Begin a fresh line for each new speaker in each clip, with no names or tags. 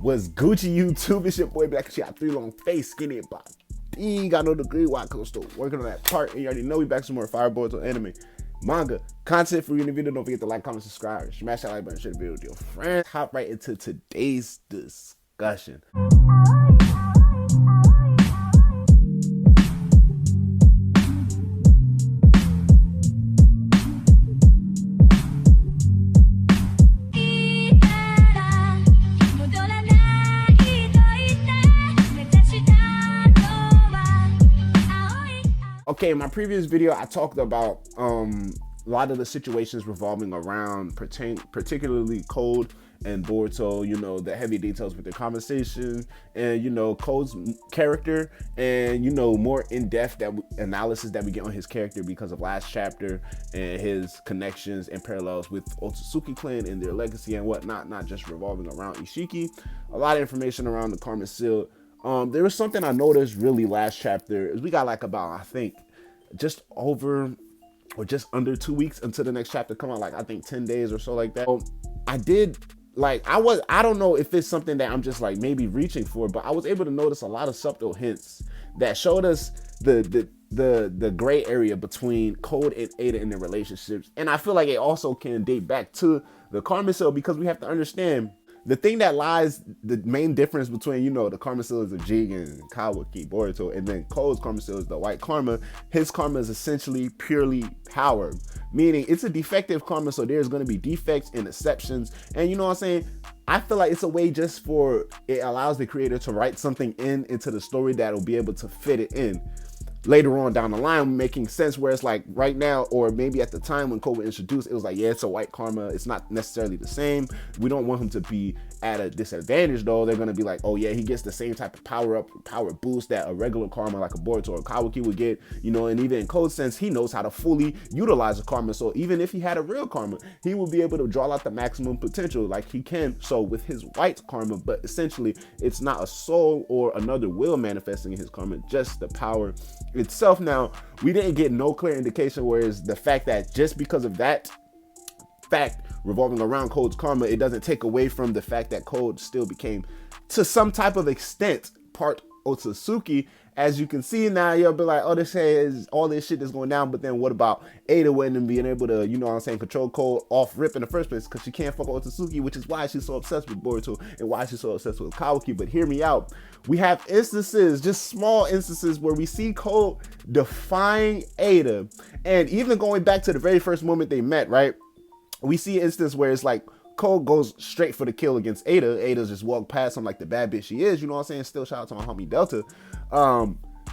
Was Gucci YouTube? It's your boy Black. She got 3 long face, skinny and pop. He ain't got no degree. Why? Cause still working on that part. And you already know we back some more Fireboard to anime, manga content for you in the video. Don't forget to like, comment, subscribe, smash that like button, share the video with your friends. Hop right into today's discussion. Okay, in my previous video, I talked about a lot of the situations revolving around particularly Code and Boruto, you know, the heavy details with their conversation and, you know, Code's character and, you know, more in-depth analysis that we get on his character because of last chapter and his connections and parallels with Otsutsuki clan and their legacy and whatnot, not just revolving around Ishiki. A lot of information around the Karma Seal. There was something I noticed really last chapter is we got like about, I think, just over or just under 2 weeks until the next chapter come out, like I think 10 days or so like that. So I did like, I don't know if it's something that I'm just like maybe reaching for, but I was able to notice a lot of subtle hints that showed us the gray area between Code and Eida in their relationships. And I feel like it also can date back to the Karma Seal because we have to understand the thing that lies, the main difference between, you know, the Karma Seal is a Jigen, Kawaki, Boruto, and then Code's Karma Seal is the white karma. His karma is essentially purely power, meaning it's a defective karma, so there's going to be defects and exceptions. And you know what I'm saying? I feel like it's a way just for, it allows the creator to write something into the story that will be able to fit it in later on down the line, making sense, where it's like right now, or maybe at the time when Code was introduced, it was like, yeah, it's a white karma, it's not necessarily the same. We don't want him to be at a disadvantage though. They're gonna be like, oh yeah, he gets the same type of power boost that a regular karma like a Boruto or Kawaki would get, you know. And even in Code's sense, he knows how to fully utilize a karma, so even if he had a real karma, he will be able to draw out the maximum potential like he can so with his white karma. But essentially it's not a soul or another will manifesting in his karma, just the power itself. Now, we didn't get no clear indication, whereas the fact that just because of that fact revolving around Code's karma, it doesn't take away from the fact that Code still became, to some type of extent, part Otsutsuki. As you can see now, you'll be like, oh, this is all this shit is going down, but then what about Eida and being able to, you know what I'm saying, control Code off rip in the first place, because she can't fuck with Otsutsuki, which is why she's so obsessed with Boruto and why she's so obsessed with Kawaki. But hear me out. We have instances, just small instances, where we see Code defying Eida, and even going back to the very first moment they met, right? We see an instance where it's like Code goes straight for the kill against Eida. Eida just walked past him like the bad bitch she is, you know what I'm saying? Still shout out to my homie Delta.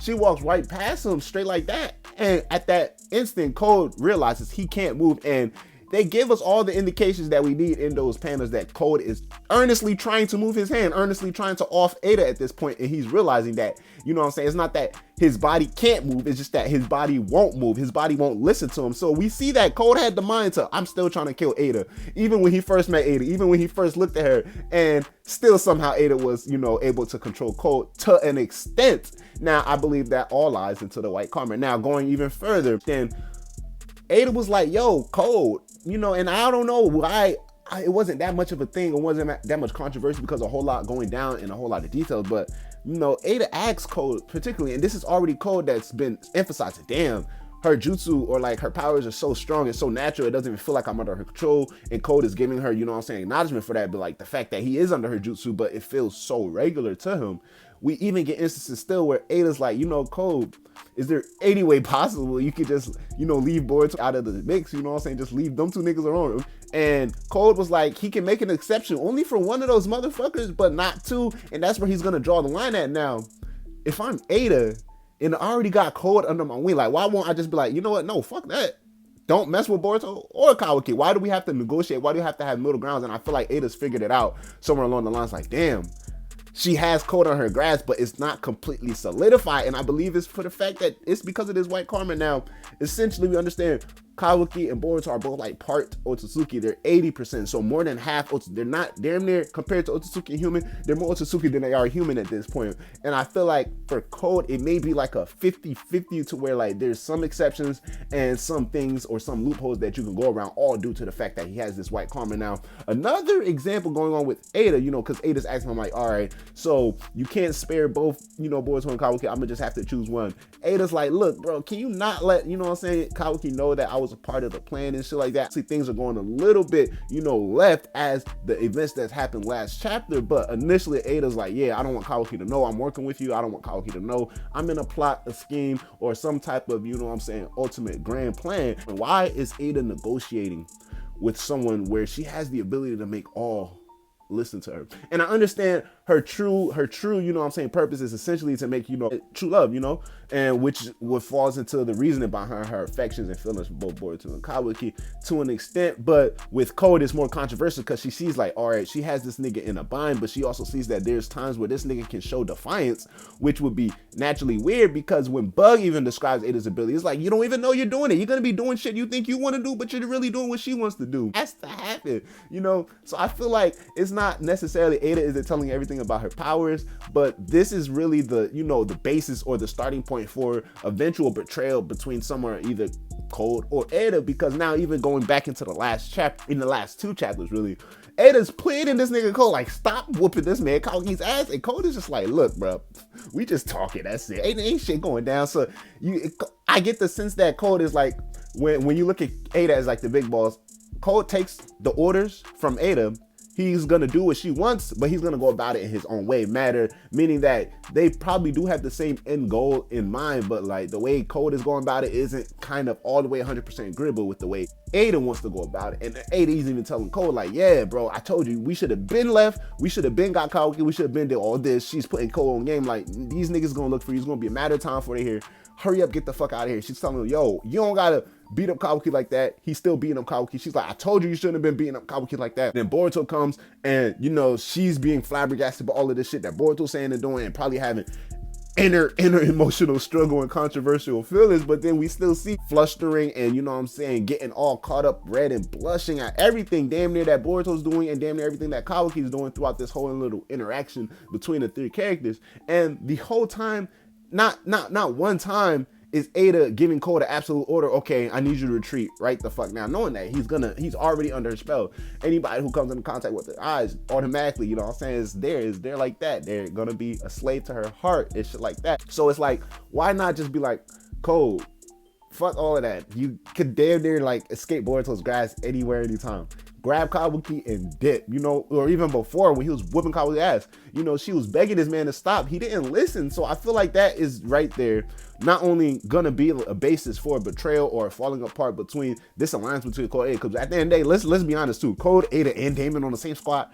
She walks right past him straight like that, and at that instant Code realizes he can't move, and they give us all the indications that we need in those panels that Code is earnestly trying to move his hand, earnestly trying to off Eida at this point, and he's realizing that, you know what I'm saying, it's not that his body can't move, it's just that his body won't move, his body won't listen to him. So we see that Code had the mind to, I'm still trying to kill Eida, even when he first met Eida, even when he first looked at her, and still somehow Eida was, you know, able to control Code to an extent. Now, I believe that all lies into the white karma. Now, going even further, then Eida was like, yo, Code, you know, and I don't know why it wasn't that much of a thing, or wasn't that much controversy because a whole lot going down and a whole lot of details. But, you know, Eida asks Code particularly, and this is already Code that's been emphasizing, damn, her jutsu or like her powers are so strong and so natural, it doesn't even feel like I'm under her control. And Code is giving her, you know what I'm saying, acknowledgement for that. But like the fact that he is under her jutsu, but it feels so regular to him. We even get instances still where Eida's like, you know, Code, is there any way possible you could just, you know, leave Boruto out of the mix, you know what I'm saying, just leave them 2 niggas alone? And Code was like, he can make an exception only for one of those motherfuckers, but not 2, and that's where he's gonna draw the line at. Now, if I'm Eida and I already got Code under my wing, like, why won't I just be like, you know what, no, fuck that, don't mess with Boruto or Kawaki? Why do we have to negotiate? Why do we have to have middle grounds? And I feel like Eida's figured it out somewhere along the lines, like, damn, she has Code on her grasp, but it's not completely solidified. And I believe it's for the fact that it's because of this white karma. Now, essentially, we understand Kawaki and Boruto are both like part Otsutsuki. They're 80%, so more than half. They're not damn near compared to Otsutsuki human. They're more Otsutsuki than they are human at this point. And I feel like for Code, it may be like a 50-50 to where like there's some exceptions and some things or some loopholes that you can go around, all due to the fact that he has this white karma. Now, another example going on with Eida, you know, because Eida's asking, I'm like, all right, so you can't spare both, you know, Boruto and Kawaki. I'm gonna just have to choose one. Eida's like, look, bro, can you not let, you know what I'm saying, Kawaki know that I was a part of the plan and shit like that. See, things are going a little bit, you know, left as the events that happened last chapter. But initially, Eida's like, yeah, I don't want Kawaki to know I'm working with you. I don't want Kawaki to know I'm in a plot, a scheme, or some type of, you know what I'm saying, ultimate grand plan. And why is Eida negotiating with someone where she has the ability to make all listen to her? And I understand her true, you know what I'm saying, purpose is essentially to make, you know, true love, you know, and which what falls into the reasoning behind her affections and feelings for both Boruto and Kawaki to an extent. But with Code, it's more controversial because she sees like, all right, she has this nigga in a bind, but she also sees that there's times where this nigga can show defiance, which would be naturally weird, because when Bug even describes Eida's ability, it's like, you don't even know you're doing it. You're gonna be doing shit you think you want to do, but you're really doing what she wants to do. That's to happen, you know. So I feel like it's not necessarily Eida isn't telling everything about her powers, but this is really the, you know, the basis or the starting point for eventual betrayal between someone, either Code or Eida, because now even going back into the last chapter, in the last two chapters really, Eida's pleading this nigga Code like, stop whooping this man Kawaki's ass, and Code is just like, look, bro, we just talking, that's it, ain't shit going down. So I get the sense that Code is like, when you look at Eida as like the big boss, Code takes the orders from Eida. He's gonna do what she wants, but he's gonna go about it in his own way. Meaning that they probably do have the same end goal in mind, but like the way Code is going about it isn't kind of all the way 100% agreeable with the way Eida wants to go about it. And Eida's even telling Code like, yeah, bro, I told you, we should have been left. We should have been got Kawaki. We should have been did all this. She's putting Code on game. Like, these niggas gonna look for you. It's gonna be a matter of time before they hear. Hurry up, get the fuck out of here. She's telling him, yo, you don't gotta beat up Kawaki like that. He's still beating up Kawaki. She's like, I told you shouldn't have been beating up Kawaki like that. Then Boruto comes and, you know, she's being flabbergasted by all of this shit that Boruto's saying and doing, and probably having inner emotional struggle and controversial feelings. But then we still see flustering and, you know what I'm saying, getting all caught up, red and blushing at everything damn near that Boruto's doing and damn near everything that Kawaki's doing throughout this whole little interaction between the three characters. And the whole time, not one time is Eida giving Code an absolute order, okay, I need you to retreat right the fuck now, knowing that he's already under a spell. Anybody who comes into contact with her eyes automatically, you know what I'm saying, is there like that. They're gonna be a slave to her heart and shit like that. So it's like, why not just be like, Code, fuck all of that. You could damn near like escape Boruto's grasp anywhere, anytime. Grab Kawaki and dip, you know, or even before when he was whooping Kawaki's ass, you know, she was begging this man to stop. He didn't listen. So I feel like that is right there, not only gonna be a basis for a betrayal or a falling apart between this alliance between Code and Eida, because at the end of the day, let's be honest too, Code, Eida, and Damon on the same squad.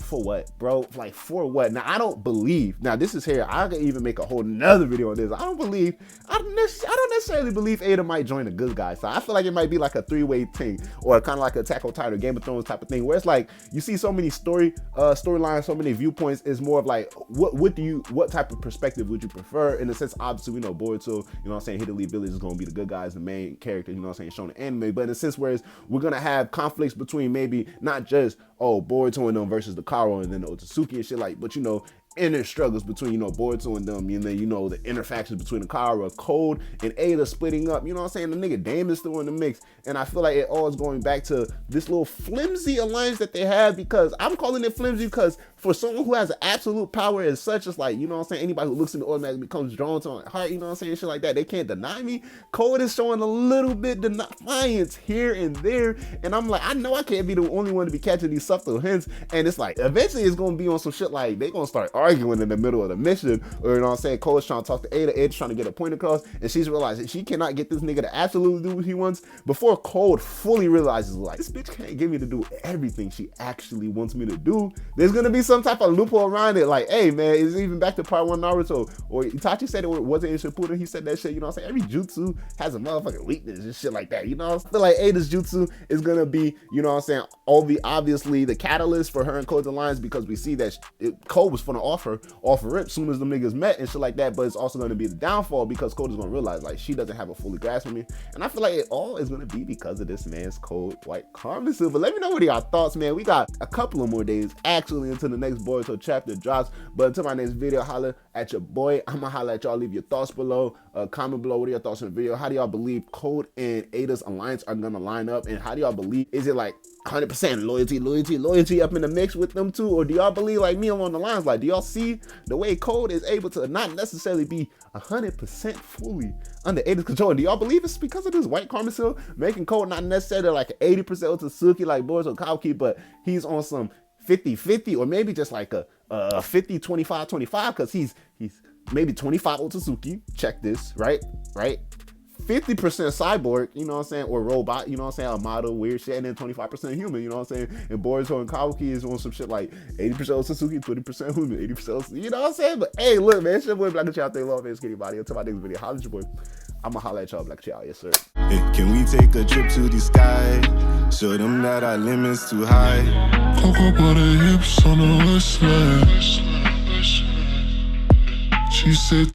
For what, bro? Like, for what? Now, I don't believe, now this is here, I could even make a whole nother video on this. I don't necessarily believe Eida might join the good guys. So I feel like it might be like a three-way thing, or kind of like Attack on Titan or Game of Thrones type of thing, where it's like, you see so many storylines, so many viewpoints. Is more of like, what type of perspective would you prefer? In a sense, obviously, we know Boruto, you know what I'm saying, Hidden Leaf Village is going to be the good guys, the main character, you know what I'm saying, shown in anime. But in a sense, whereas we're going to have conflicts between maybe not just, oh, Boruto and them versus the Karo and then the Otsutsuki and shit, like, but, you know, inner struggles between, you know, Boruto and them, and then, you know, the inner factions between the Kara, Code, and Eida splitting up, you know what I'm saying? The nigga Damon's still in the mix, and I feel like it all is going back to this little flimsy alliance that they have, because I'm calling it flimsy because for someone who has absolute power as such, it's like, you know what I'm saying, anybody who looks in the automatically becomes drawn to my heart, you know what I'm saying, shit like that, they can't deny me. Code is showing a little bit defiance here and there, and I'm like, I know I can't be the only one to be catching these subtle hints, and it's like, eventually it's gonna be on some shit like, they gonna start arguing in the middle of the mission, or, you know what I'm saying, Cole's trying to talk to Eida, Eida's trying to get a point across, and she's realizing she cannot get this nigga to absolutely do what he wants before Cole fully realizes, like, this bitch can't get me to do everything she actually wants me to do. There's gonna be some some type of loophole around it. Like, hey man, it's even back to part 1 Naruto. Or Itachi said it wasn't in Shippuden. He said that shit, you know what I'm saying? Every jutsu has a motherfucking weakness and shit like that, you know? I feel like Eida's jutsu is gonna be, you know what I'm saying, obviously the catalyst for her and Code's alliance, because we see that Code was finna offer rip soon as the niggas met and shit like that, but it's also gonna be the downfall because Code is gonna realize like she doesn't have a fully grasp of me. And I feel like it all is gonna be because of this man's Code White Karma. But let me know what are y'all thoughts, man. We got a couple of more days actually until the next Boruto chapter drops. But until my next video, holla at your boy. I'ma holla at y'all. Leave your thoughts below. Comment below. What are your thoughts on the video? How do y'all believe Code and Eida's alliance are gonna line up? And how do y'all believe, is it like 100% loyalty up in the mix with them two? Or do y'all believe like me along the lines, like do y'all see the way Code is able to not necessarily be 100% fully under Eida's control? And do y'all believe it's because of this White Karma seal making Code not necessarily like an 80% Otsutsuki like Boruto Kawaki, but he's on some 50-50, or maybe just like a 50-25-25, because he's maybe 25 Otsutsuki, check this, right 50% cyborg, you know what I'm saying, or robot, you know what I'm saying, a model, weird shit, and then 25% human, you know what I'm saying. And Boruto and Kawaki is on some shit like 80% Otsutsuki, 20% human, 80% Otsutsuki, you know what I'm saying. But hey, look, man, it's your boy Black and Child. Thank you, love, man, skinny body. Until my next video, holla at your boy. I'ma holla at y'all, Black Child. Yes, sir.
Hey, can we take a trip to the sky? Show them that our limit's too high. Cocoa butter hips on the west side. She said